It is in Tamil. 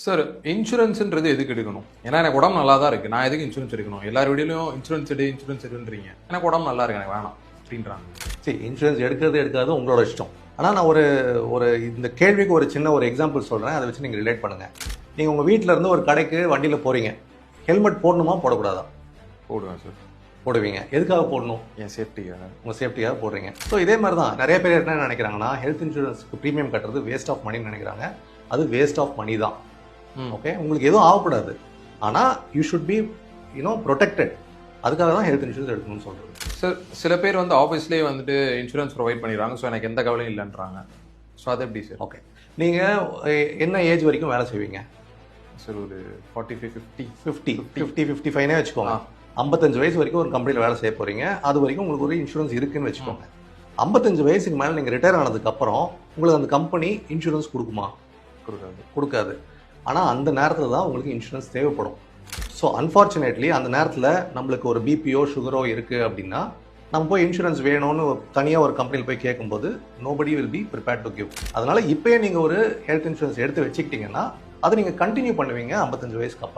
சார் இன்சூரன்ஸ்ன்றது எதுக்கு எடுக்கணும்? ஏன்னா எனக்கு உடம்பு நல்லா தான் இருக்கு. நான் எதுக்கு இன்சூரன்ஸ் எடுக்கணும்? எல்லார் வீடியோலயும் இன்சூரன்ஸ் எடுன்றீங்க. எனக்கு உடம்பு நல்லா இருக்கு, எனக்கு வேணாம் அப்படின்றாங்க. சரி, இன்சூரன்ஸ் எடுக்காது உங்களோட இஷ்டம். ஆனால் நான் ஒரு இந்த கேள்விக்கு ஒரு சின்ன ஒரு எக்ஸாம்பிள் சொல்கிறேன், அதை வச்சு நீங்கள் ரிலேட் பண்ணுங்கள். நீங்கள் உங்கள் வீட்டில் இருந்து ஒரு கடைக்கு வண்டியில் போகிறீங்க, ஹெல்மெட் போடணுமா போடக்கூடாதா? போடுவேன் சார். போடுவீங்க. எதுக்காக போடணும்? என் சேஃப்டிக்காக. உங்கள் சேஃப்டியாக போடுறீங்க. ஸோ இதே மாதிரி தான் நிறைய பேர் என்ன நினைக்கிறாங்கன்னா, ஹெல்த் இன்சூரன்ஸ்க்கு ப்ரீமியம் கட்டுறது வேஸ்ட் ஆஃப் மணின்னு நினைக்கிறாங்க. அது வேஸ்ட் ஆஃப் மணி தான். ஓகே, உங்களுக்கு எதுவும் ஆகக்கூடாது, ஆனால் யூ ஷுட் பி ப்ரொடெக்டட். அதுக்காக தான் ஹெல்த் இன்சூரன்ஸ் எடுக்கணும்னு சொல்கிறது. சார் சில பேர் வந்து ஆஃபீஸ்லேயே வந்துட்டு இன்சூரன்ஸ் ப்ரொவைட் பண்ணிடுறாங்க. ஸோ எனக்கு எந்த கவலையும் இல்லைன்றாங்க. ஸோ அது எப்படி சார்? ஓகே, நீங்கள் என்ன ஏஜ் வரைக்கும் வேலை செய்வீங்க? சார் ஒரு 45, 50, 55 வச்சுக்கோங்க. 55 வயசு வரைக்கும் ஒரு கம்பெனியில் வேலை செய்ய போகிறீங்க. அது வரைக்கும் உங்களுக்கு ஒரு இன்சூரன்ஸ் இருக்குன்னு வச்சுக்கோங்க. 55 வயசுக்கு மேலே நீங்கள் ரிட்டையர் ஆனதுக்கப்புறம் உங்களுக்கு அந்த கம்பெனி இன்சூரன்ஸ் கொடுக்குமா? கொடுக்காது. ஆனால் அந்த நேரத்தில் தான் உங்களுக்கு இன்சூரன்ஸ் தேவைப்படும். ஸோ அன்ஃபார்ச்சுனேட்லி அந்த நேரத்தில் நம்மளுக்கு ஒரு பிபிஓ சுகரோ இருக்குது அப்படின்னா, நம்ம போய் இன்சூரன்ஸ் வேணும்னு தனியாக ஒரு கம்பெனியில் போய் கேட்கும்போது nobody will be prepared to give. அதனால் இப்போயே நீங்கள் ஒரு ஹெல்த் இன்சூரன்ஸ் எடுத்து வச்சுக்கிட்டிங்கன்னா அதை நீங்கள் கண்டினியூ பண்ணுவீங்க 55 வயசுக்கு அப்புறம்.